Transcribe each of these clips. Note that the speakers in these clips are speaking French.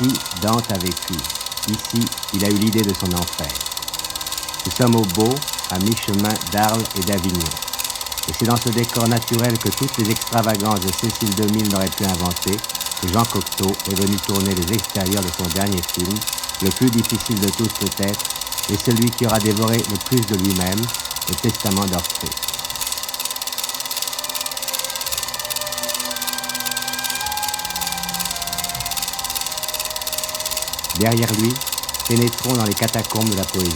Ici, Dante a vécu. Ici, il a eu l'idée de son enfer. Nous sommes au Beau, à mi-chemin d'Arles et d'Avignon. Et c'est dans ce décor naturel que toutes les extravagances de Cécile DeMille n'auraient pu inventer que Jean Cocteau est venu tourner les extérieurs de son dernier film, le plus difficile de tous peut-être, et celui qui aura dévoré le plus de lui-même, le Testament d'Orphée. Derrière lui, pénétrons dans les catacombes de la poésie.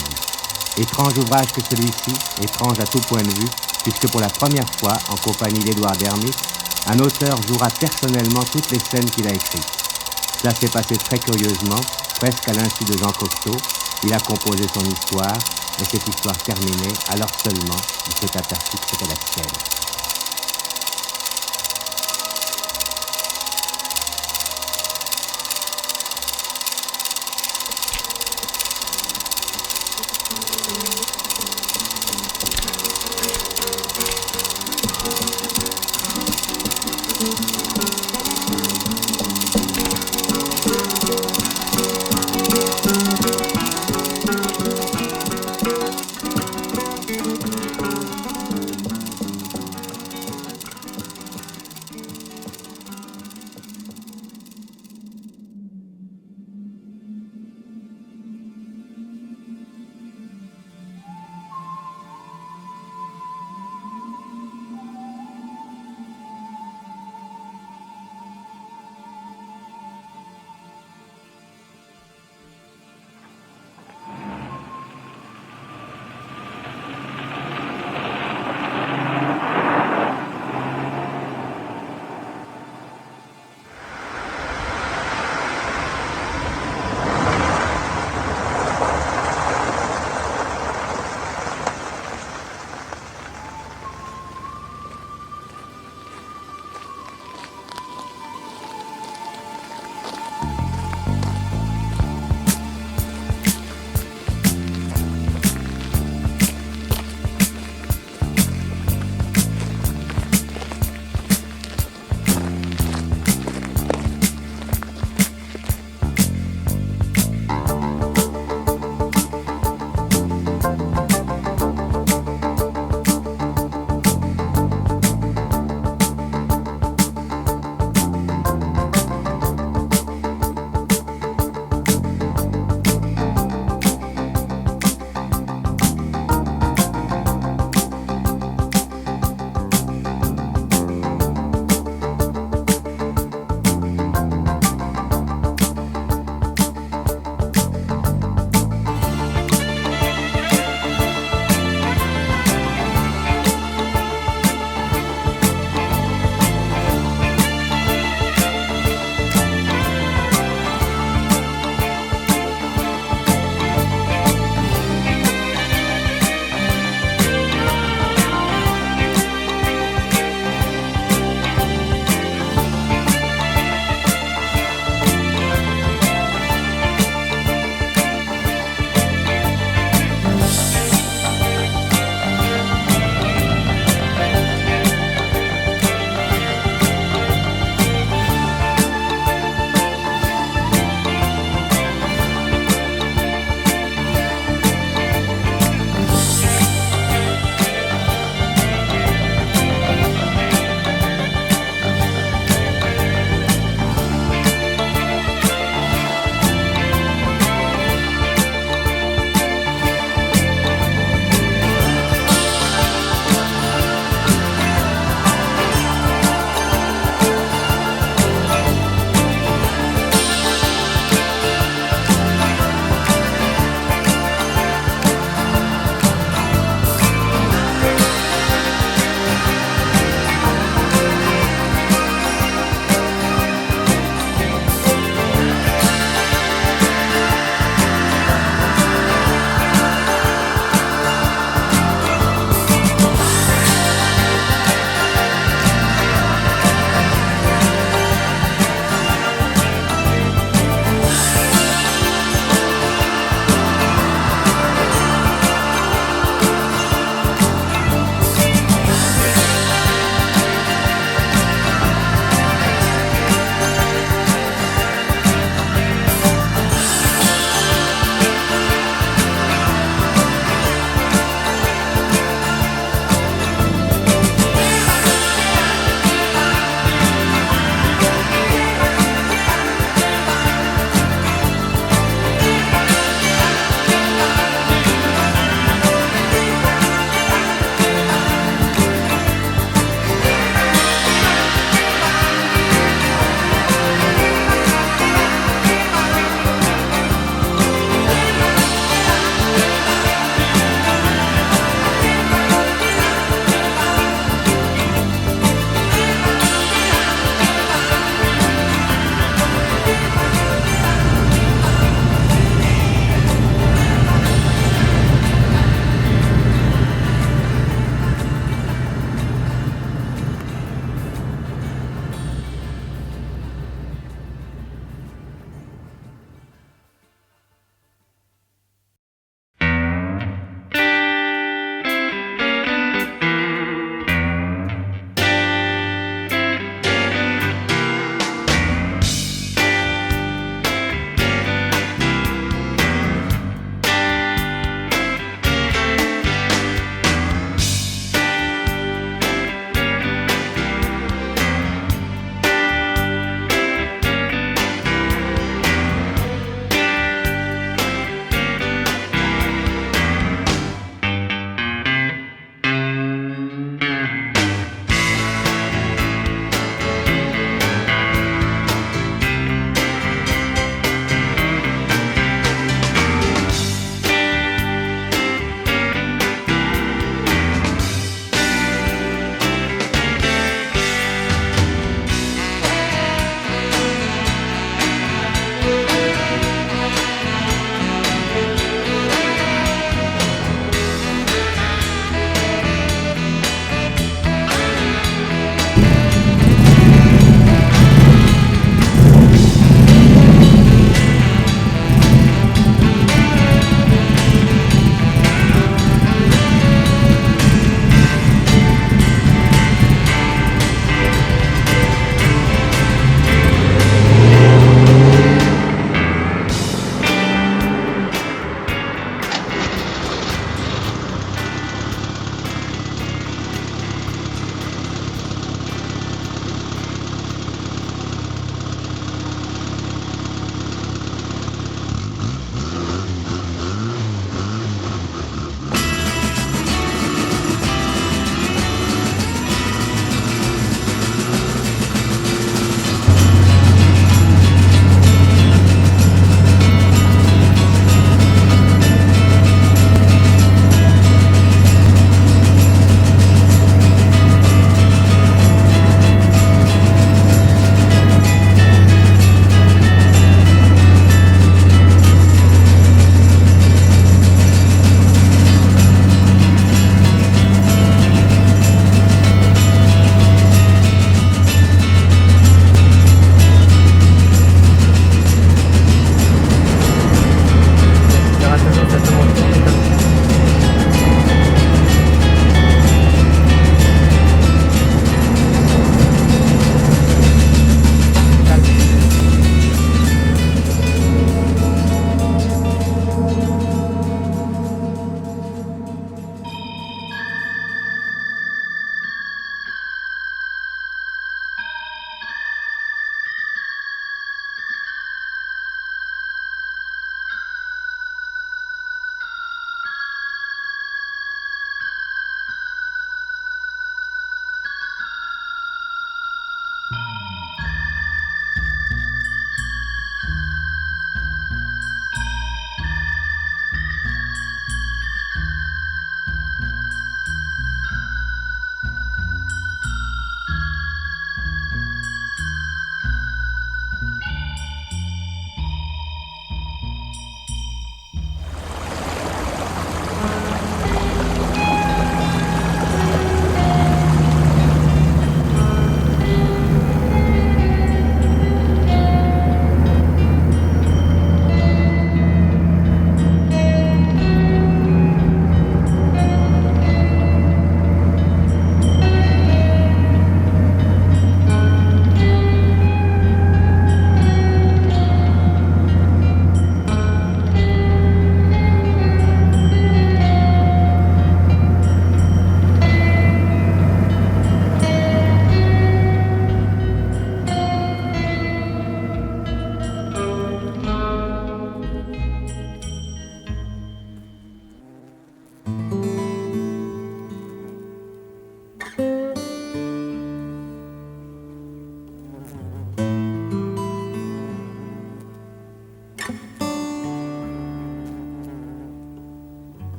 Étrange ouvrage que celui-ci, étrange à tout point de vue, puisque pour la première fois, en compagnie d'Édouard Hermitte, un auteur jouera personnellement toutes les scènes qu'il a écrites. Cela s'est passé très curieusement, presque à l'insu de Jean Cocteau. Il a composé son histoire, et cette histoire terminée, alors seulement, il s'est aperçu que c'était la sienne.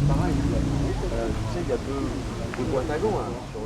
pareil. Tu sais, il y a deux boîtes à gants là, sur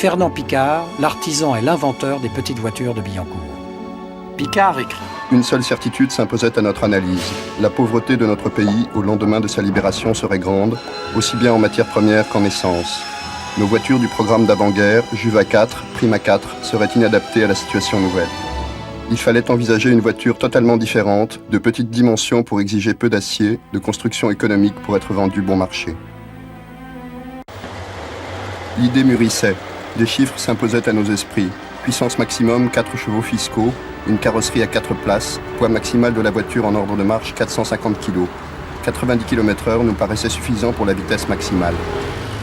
Fernand Picard, l'artisan et l'inventeur des petites voitures de Billancourt. Picard écrit: Une seule certitude s'imposait à notre analyse. La pauvreté de notre pays, au lendemain de sa libération, serait grande, aussi bien en matière première qu'en essence. Nos voitures du programme d'avant-guerre, Juva 4, Prima 4, seraient inadaptées à la situation nouvelle. Il fallait envisager une voiture totalement différente, de petite dimension pour exiger peu d'acier, de construction économique pour être vendue bon marché. L'idée mûrissait. Des chiffres s'imposaient à nos esprits. Puissance maximum 4 chevaux fiscaux, une carrosserie à 4 places, poids maximal de la voiture en ordre de marche 450 kg. 90 km/h nous paraissait suffisant pour la vitesse maximale.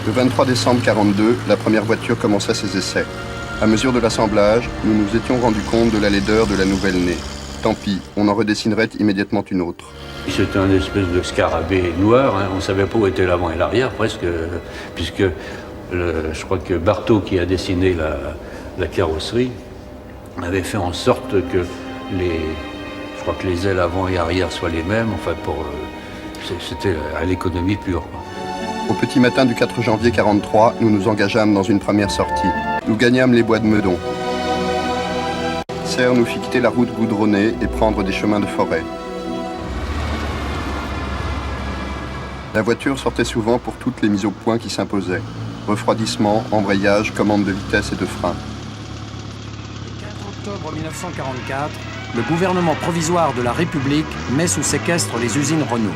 Le 23 décembre 1942, la première voiture commençait ses essais. À mesure de l'assemblage, nous nous étions rendus compte de la laideur de la nouvelle-née. Tant pis, on en redessinerait immédiatement une autre. C'était un espèce de scarabée noir, hein. On ne savait pas où était l'avant et l'arrière presque, puisque je crois que Barthaud, qui a dessiné la carrosserie, avait fait en sorte que je crois que les ailes avant et arrière soient les mêmes, enfin c'était à l'économie pure. Au petit matin du 4 janvier 1943, nous nous engageâmes dans une première sortie. Nous gagnâmes les bois de Meudon. Serre nous fit quitter la route goudronnée et prendre des chemins de forêt. La voiture sortait souvent pour toutes les mises au point qui s'imposaient. Refroidissement, embrayage, commande de vitesse et de frein. Le 4 octobre 1944, le gouvernement provisoire de la République met sous séquestre les usines Renault.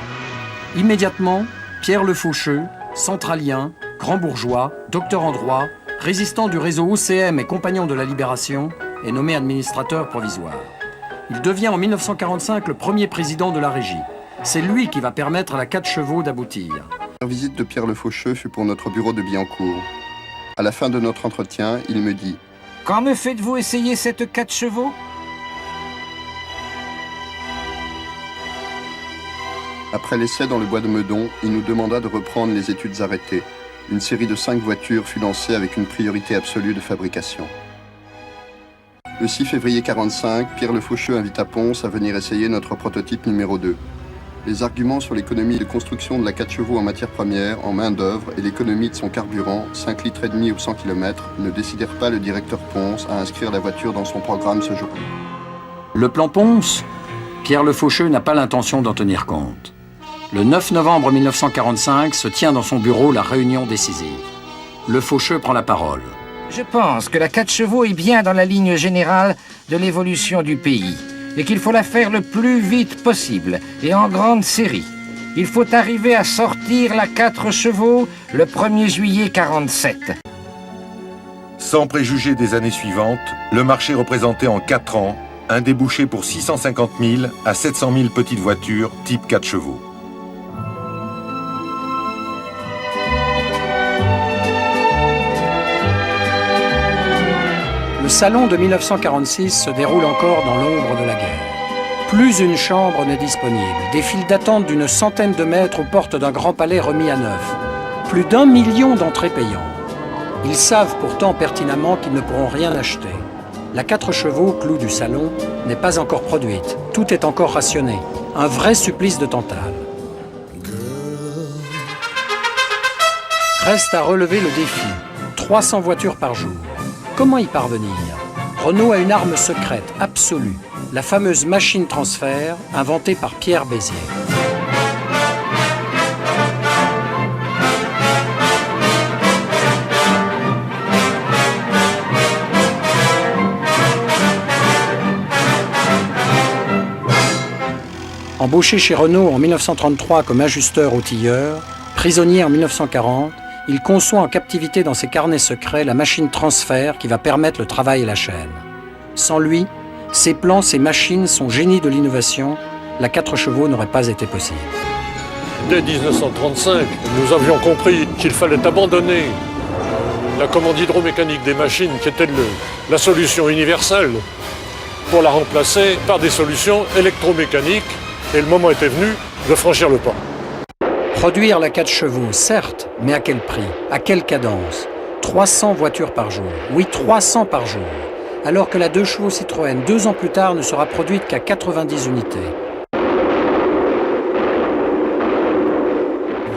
Immédiatement, Pierre Le Faucheux, centralien, grand bourgeois, docteur en droit, résistant du réseau OCM et compagnon de la Libération, est nommé administrateur provisoire. Il devient en 1945 le premier président de la régie. C'est lui qui va permettre à la 4 chevaux d'aboutir. La visite de Pierre Le Faucheux fut pour notre bureau de Billancourt. À la fin de notre entretien, il me dit: Quand me faites-vous essayer cette 4 chevaux ? Après l'essai dans le bois de Meudon, il nous demanda de reprendre les études arrêtées. Une série de 5 voitures fut lancée avec une priorité absolue de fabrication. Le 6 février 1945, Pierre Le Faucheux invita Pons à venir essayer notre prototype numéro 2. Les arguments sur l'économie de construction de la 4 chevaux en matière première, en main-d'œuvre et l'économie de son carburant, 5,5 litres au 100 km, ne décidèrent pas le directeur Pons à inscrire la voiture dans son programme ce jour-là. Le plan Pons, Pierre Le Faucheux n'a pas l'intention d'en tenir compte. Le 9 novembre 1945 se tient dans son bureau la réunion décisive. Le Faucheux prend la parole. Je pense que la 4 chevaux est bien dans la ligne générale de l'évolution du pays et qu'il faut la faire le plus vite possible et en grande série. Il faut arriver à sortir la 4 chevaux le 1er juillet 1947. Sans préjuger des années suivantes, le marché représentait en 4 ans un débouché pour 650 000 à 700 000 petites voitures type 4 chevaux. Le salon de 1946 se déroule encore dans l'ombre de la guerre. Plus une chambre n'est disponible. Des files d'attente d'une centaine de mètres aux portes d'un grand palais remis à neuf. Plus d'1 million d'entrées payantes. Ils savent pourtant pertinemment qu'ils ne pourront rien acheter. La 4 chevaux, clou du salon, n'est pas encore produite. Tout est encore rationné. Un vrai supplice de Tantale. Reste à relever le défi. 300 voitures par jour. Comment y parvenir ? Renault a une arme secrète, absolue, la fameuse machine transfert inventée par Pierre Béziers. Embauché chez Renault en 1933 comme ajusteur-outilleur, prisonnier en 1940, il conçoit en captivité dans ses carnets secrets la machine transfert qui va permettre le travail et la chaîne. Sans lui, ses plans, ses machines, son génie de l'innovation, la 4 chevaux n'aurait pas été possible. Dès 1935, nous avions compris qu'il fallait abandonner la commande hydromécanique des machines qui était la solution universelle pour la remplacer par des solutions électromécaniques et le moment était venu de franchir le pas. Produire la 4 chevaux, certes, mais à quel prix ? À quelle cadence ? 300 voitures par jour. Oui, 300 par jour. Alors que la 2 chevaux Citroën, 2 ans plus tard, ne sera produite qu'à 90 unités.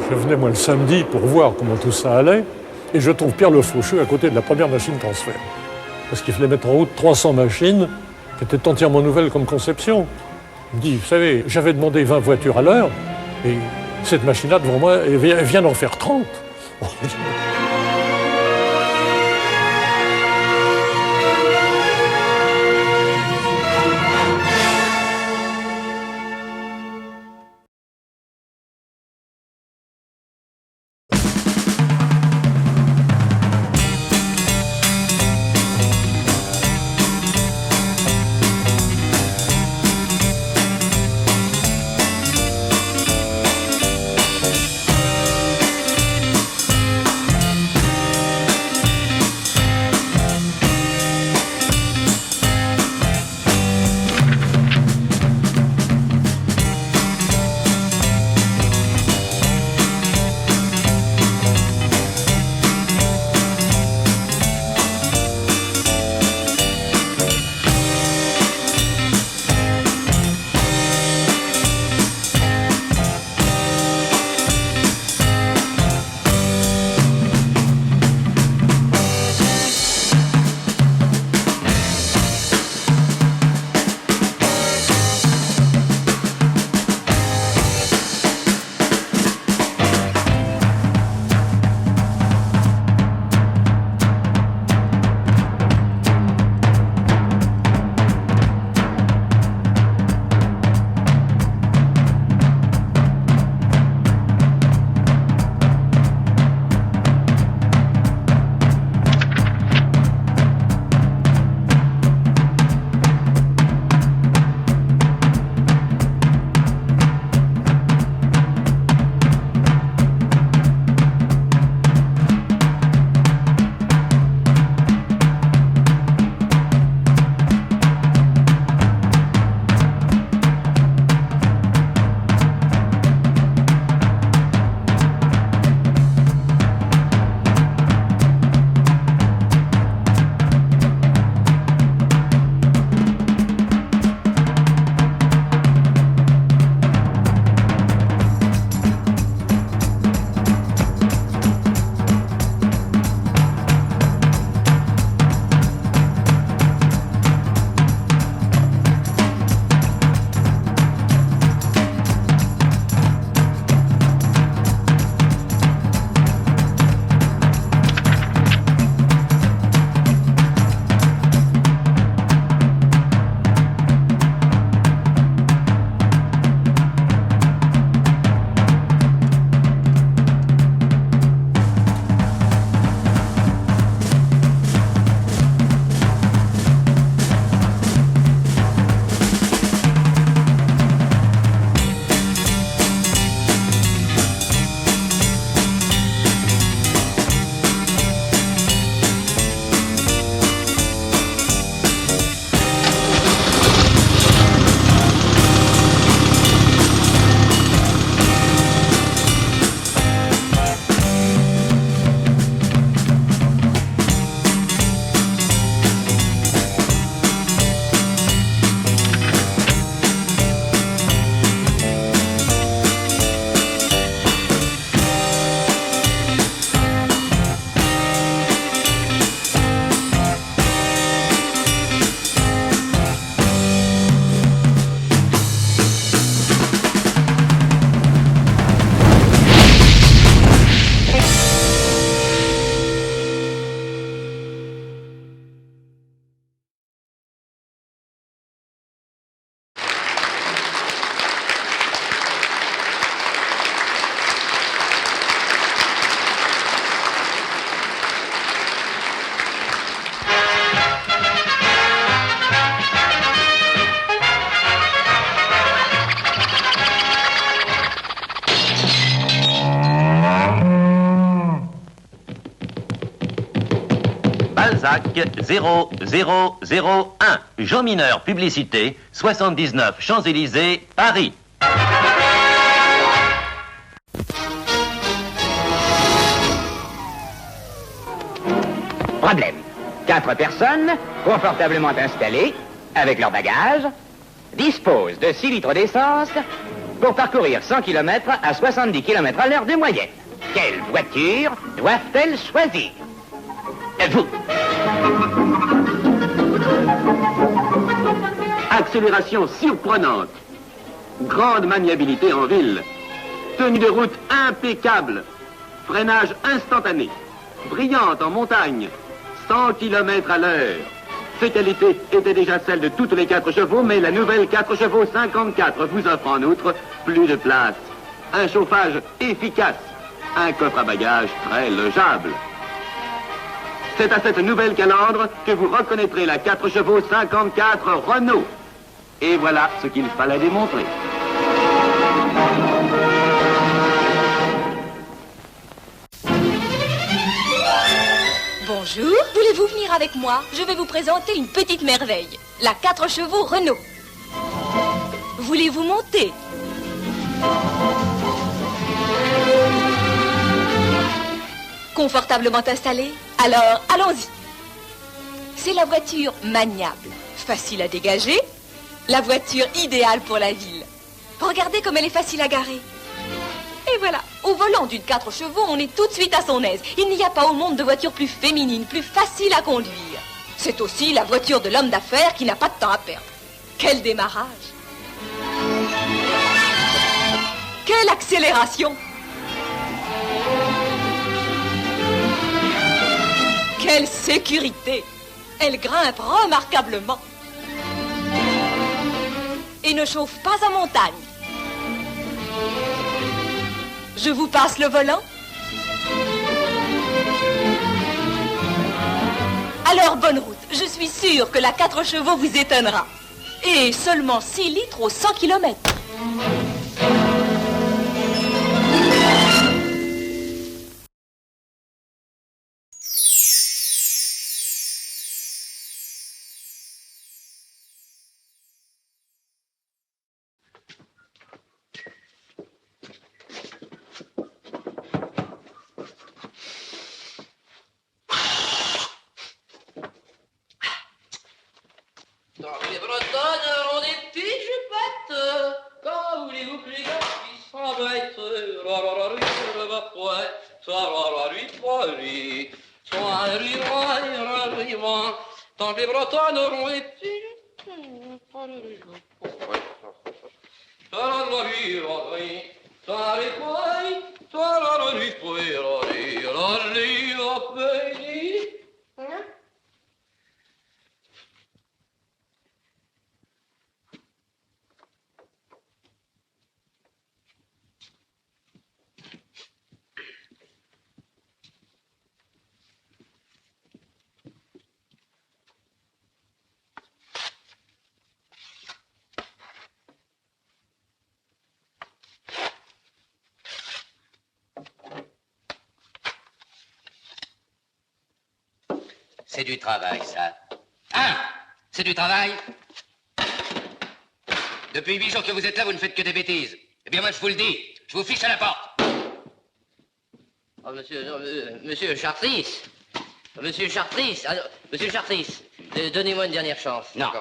Je venais moi le samedi pour voir comment tout ça allait. Et je trouve Pierre Le Faucheux à côté de la première machine transfert. Parce qu'il fallait mettre en route 300 machines qui étaient entièrement nouvelles comme conception. Il me dit, vous savez, j'avais demandé 20 voitures à l'heure, et cette machine-là, devant moi, elle vient d'en faire 30. Balzac 0001. Jean Mineur, publicité, 79 Champs-Élysées, Paris. Problème. 4 personnes, confortablement installées, avec leurs bagages, disposent de 6 litres d'essence pour parcourir 100 km à 70 km à l'heure de moyenne. Quelle voiture doivent-elles choisir? Vous. Accélération surprenante. Grande maniabilité en ville. Tenue de route impeccable. Freinage instantané. Brillante en montagne. 100 km à l'heure. Ces qualités étaient déjà celles de toutes les 4 chevaux, mais la nouvelle 4 chevaux 54 vous offre en outre plus de place. Un chauffage efficace. Un coffre à bagages très logeable. C'est à cette nouvelle calandre que vous reconnaîtrez la 4 chevaux 54 Renault. Et voilà ce qu'il fallait démontrer. Bonjour, voulez-vous venir avec moi? Je vais vous présenter une petite merveille, la 4 chevaux Renault. Voulez-vous monter? Confortablement installé? Alors, allons-y. C'est la voiture maniable, facile à dégager, la voiture idéale pour la ville. Regardez comme elle est facile à garer. Et voilà, au volant d'une 4 chevaux, on est tout de suite à son aise. Il n'y a pas au monde de voiture plus féminine, plus facile à conduire. C'est aussi la voiture de l'homme d'affaires qui n'a pas de temps à perdre. Quel démarrage! Quelle accélération! Quelle sécurité! Elle grimpe remarquablement. Et ne chauffe pas en montagne. Je vous passe le volant. Alors, bonne route. Je suis sûre que la 4 chevaux vous étonnera. Et seulement 6 litres aux 100 km. Les Bretonnes auront des piges pattes. Quand voulez-vous que les gars puissent s'en mettre? Tant que les Bretonnes auront des piges. C'est du travail, ça. Hein? C'est du travail? Depuis 8 jours que vous êtes là, vous ne faites que des bêtises. Eh bien, moi, je vous le dis, je vous fiche à la porte. Oh, monsieur Chartris. Monsieur Chartris. Monsieur Chartris, donnez-moi une dernière chance. Non.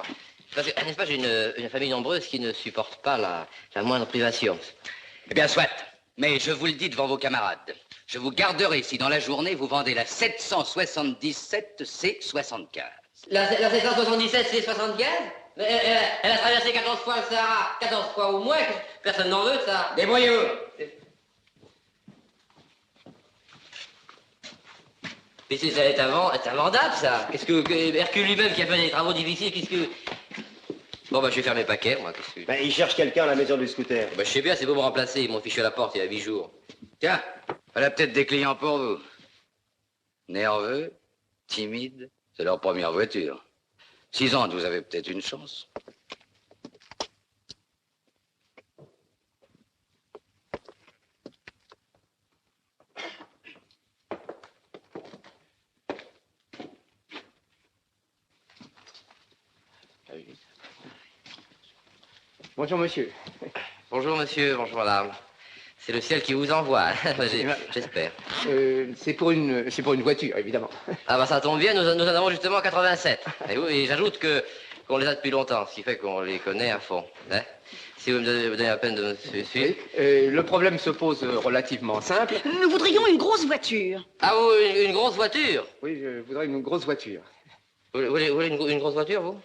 Parce que, n'est-ce pas, j'ai une famille nombreuse qui ne supporte pas la moindre privation. Eh bien, soit. Mais je vous le dis devant vos camarades. Je vous garderai si dans la journée vous vendez la 777 C75. La 777 C75 elle a traversé 14 fois le Sahara. 14 fois au moins. Personne n'en veut, ça. Débrouillez-vous. Mais c'est invendable, ça. Qu'est-ce que Hercule lui-même qui a fait des travaux difficiles, qu'est-ce que... Bon, bah, je vais faire mes paquets, moi, qu'est-ce que... Ben, il cherche quelqu'un à la maison du scooter. Bah, je sais bien, c'est pour me remplacer. Ils m'ont fiché à la porte il y a 8 jours. Tiens, voilà peut-être des clients pour vous. Nerveux, timides, c'est leur première voiture. 6 ans, vous avez peut-être une chance. Bonjour, monsieur. Bonjour, monsieur, bonjour, madame. C'est le ciel qui vous envoie, j'espère. C'est pour une voiture, évidemment. Ah bah ça tombe bien, nous en avons justement 87. Et oui, et j'ajoute qu'on les a depuis longtemps, ce qui fait qu'on les connaît à fond. Hein. Si vous me donnez la peine de me suivre. Le problème se pose relativement simple. Nous voudrions une grosse voiture. Ah, vous, une grosse voiture? Oui, je voudrais une grosse voiture. Vous voulez une grosse voiture, vous?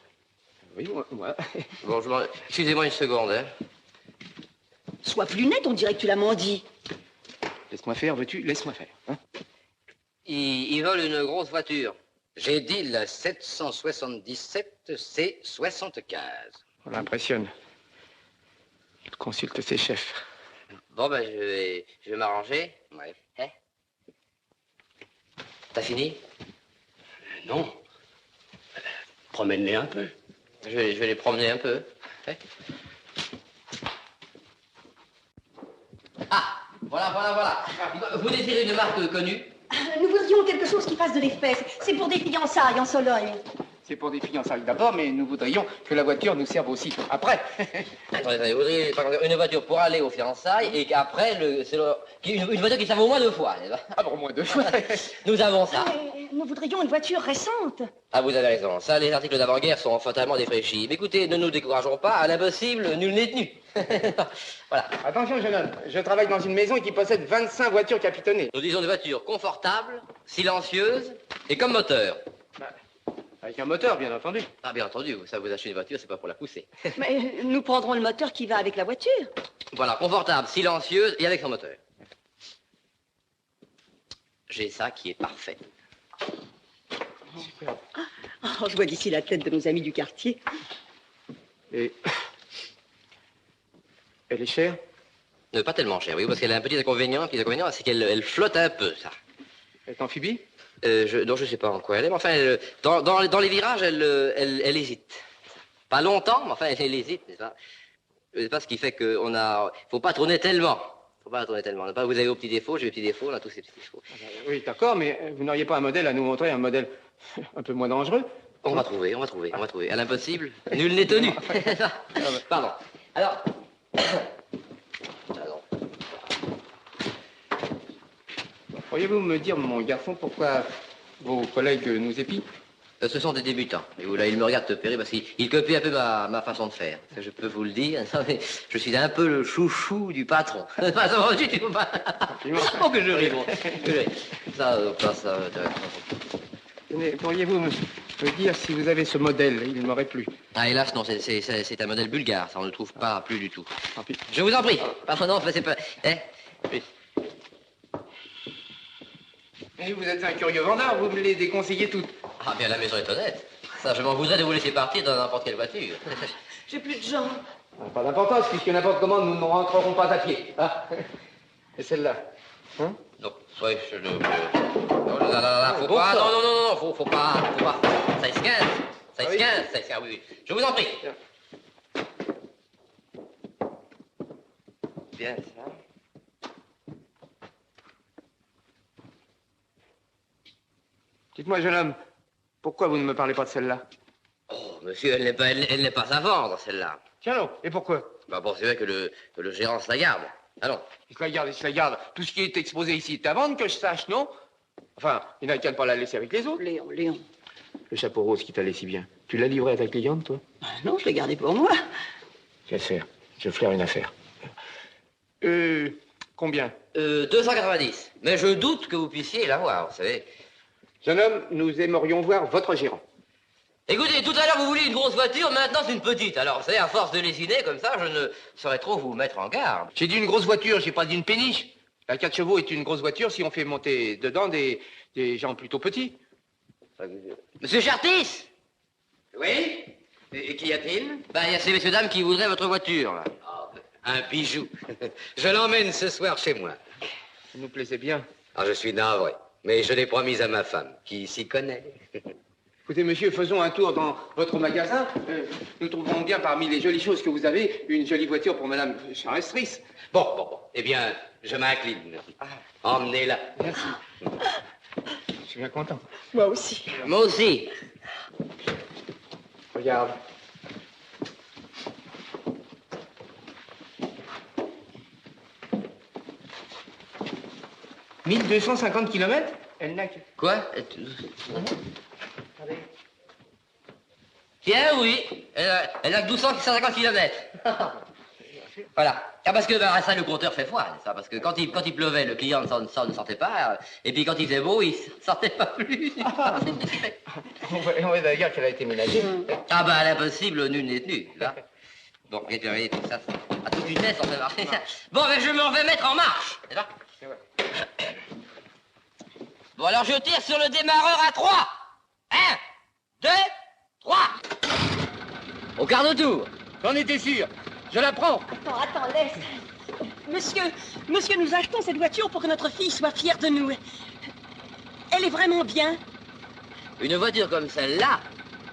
Oui, moi. Bon, excusez-moi une seconde, hein. Sois plus net, on dirait que tu l'as menti. Laisse-moi faire, veux-tu? Laisse-moi faire. Hein? Ils veulent une grosse voiture. J'ai dit la 777 C75. On l'impressionne. Il consulte ses chefs. Bon, ben, je vais m'arranger. Ouais. Hein? T'as fini? Non. Promène-les un peu. Je vais les promener un peu. Hein? Ah, voilà. Vous désirez une marque connue? Nous voudrions quelque chose qui fasse de l'effet. C'est pour des fiançailles en Sologne. C'est pour des fiançailles d'abord, mais nous voudrions que la voiture nous serve aussi après. Attendez, vous voudriez par exemple, une voiture pour aller aux fiançailles et qu'après, une voiture qui serve au moins 2 fois. Ah bon, au moins 2 fois. Nous avons ça. Nous voudrions une voiture récente. Ah, vous avez raison. Ça, les articles d'avant-guerre sont fatalement défraîchis. Mais écoutez, ne nous décourageons pas. À l'impossible, nul n'est tenu. Voilà. Attention, jeune homme. Je travaille dans une maison qui possède 25 voitures capitonnées. Nous disons des voitures confortables, silencieuses et comme moteur. Avec un moteur, bien entendu. Ah, bien entendu. Ça, vous achetez une voiture, c'est pas pour la pousser. Mais nous prendrons le moteur qui va avec la voiture. Voilà, confortable, silencieuse et avec son moteur. J'ai ça qui est parfait. Super. Oh, je vois d'ici la tête de nos amis du quartier. Et... elle est chère? Pas tellement chère, oui, parce qu'elle a un petit inconvénient. C'est qu'elle flotte un peu, ça. Elle est amphibie? Non, je sais pas en quoi elle est, mais enfin, dans les virages, elle hésite. Pas longtemps, mais enfin, elle hésite, c'est ça. C'est pas ce qui fait faut pas tourner tellement. Vous avez vos petits défauts, j'ai mes petits défauts, on a tous ces petits défauts. Oui, d'accord, mais vous n'auriez pas un modèle à nous montrer, un modèle un peu moins dangereux? On va trouver. À l'impossible, nul n'est tenu. Pardon. Alors... Pourriez-vous me dire, mon garçon, pourquoi vos collègues nous épient? Ce sont des débutants. Et là, ils me regardent te périr parce qu'ils copient un peu ma façon de faire. Ça, je peux vous le dire. Je suis un peu le chouchou du patron. Oh, que je ris, bon. Ça. Pourriez-vous me dire si vous avez ce modèle? Il m'aurait plu. Ah, hélas, non, c'est un modèle bulgare. Ça, on ne le trouve pas plus du tout. Je vous en prie. Pardon, non, c'est pas... Hein? Oui. Et vous êtes un curieux vendeur, vous me les déconseillez toutes. Ah, bien, la maison est honnête. Ça, je m'en voudrais de vous laisser partir dans n'importe quelle voiture. J'ai plus de jambes. Pas d'importance, puisque n'importe comment, nous ne rentrerons pas à pied. Ah. Et celle-là? Hein? Non, oui, je le... Non, faut pas... Non, faut pas... 16-15, oui. Je vous en prie. Bien, ça... Dites-moi, jeune homme, pourquoi vous ne me parlez pas de celle-là? Oh, monsieur, elle n'est pas à vendre, celle-là. Tiens non, et pourquoi? Bon, c'est vrai que le gérant se la garde. Allons. Il se la garde. Tout ce qui est exposé ici est à vendre, que je sache, non? Enfin, il n'a qu'à ne pas la laisser avec les autres. Léon. Le chapeau rose qui t'allait si bien. Tu l'as livré à ta cliente, toi? Non, je l'ai gardé pour moi. Quelle affaire? Je flaire une affaire. Combien? 290. Mais je doute que vous puissiez l'avoir, vous savez. Jeune homme, nous aimerions voir votre gérant. Écoutez, tout à l'heure, vous vouliez une grosse voiture, maintenant, c'est une petite. Alors, vous savez, à force de lésiner comme ça, je ne saurais trop vous mettre en garde. J'ai dit une grosse voiture, j'ai pas dit une péniche. La 4 chevaux est une grosse voiture si on fait monter dedans des gens plutôt petits. Monsieur Chartis? Oui? Et qu'y a-t-il? Ben, il y a ces messieurs dames qui voudraient votre voiture, là. Oh, un bijou. Je l'emmène ce soir chez moi. Ça nous plaisait bien. Ah, je suis navré. Mais je l'ai promise à ma femme, qui s'y connaît. Écoutez, monsieur, faisons un tour dans votre magasin. Nous trouverons bien parmi les jolies choses que vous avez une jolie voiture pour madame Charestris. Bon. Eh bien, je m'incline. Emmenez-la. Merci. Je suis bien content. Moi aussi. Moi aussi. Regarde. « 1250 kilomètres? Elle n'a que... Quoi? Tiens, oui. Elle a que 1250 kilomètres. Voilà. Ah, parce que ça, le compteur fait froid, ça. Parce que quand il pleuvait, le client ne sentait pas. Et puis quand il faisait beau, il ne sentait pas plus. On voit d'ailleurs qu'elle a été ménagée. Ah, bah, l'impossible, nul n'est tenu. Là. Bon, et puis, tout ça, à toute vitesse, on fait marcher ça. Bon, ben, je m'en vais mettre en marche. C'est ça? Bon, alors je tire sur le démarreur à 3. 1, 2, 3. Au quart de tour. J'en étais sûr. Je la prends. Attends, laisse. Monsieur, nous achetons cette voiture pour que notre fille soit fière de nous. Elle est vraiment bien. Une voiture comme celle-là,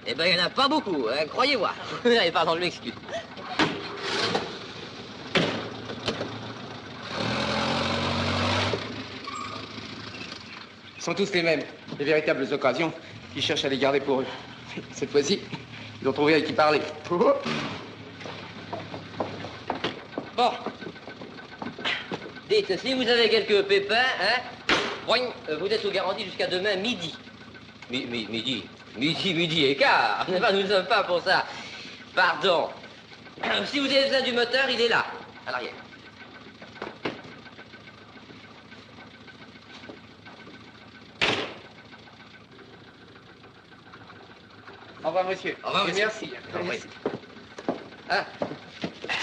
eh ben, il n'y en a pas beaucoup, hein, croyez-moi. Pardon, je m'excuse. Ils sont tous les mêmes, les véritables occasions qui cherchent à les garder pour eux. Cette fois-ci, ils ont trouvé à qui parler. Bon. Dites, si vous avez quelques pépins, hein, vous êtes sous garantie jusqu'à demain midi. Midi et quart. Nous ne sommes pas pour ça. Pardon. Si vous avez besoin du moteur, il est là, à l'arrière. Au revoir, monsieur. Au revoir, monsieur. Merci. Ah.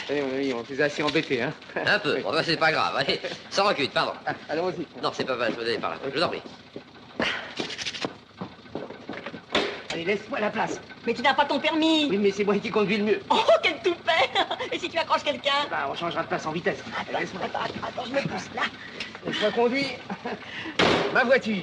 Allez, mon ami, on vous a assez embêté, hein. Un peu. Bon, ben, c'est pas grave. Allez, sans recul, pardon. Allons-y. Non, c'est pas mal, je vous allez par là. Je vous en prie. Allez, laisse-moi la place. Mais tu n'as pas ton permis. Oui, mais c'est moi qui conduis le mieux. Oh, quel toupet. Et si tu accroches quelqu'un? Bah, on changera de place en vitesse. Allez, laisse-moi. Attends, je me pousse là. Laisse-moi conduire ma voiture.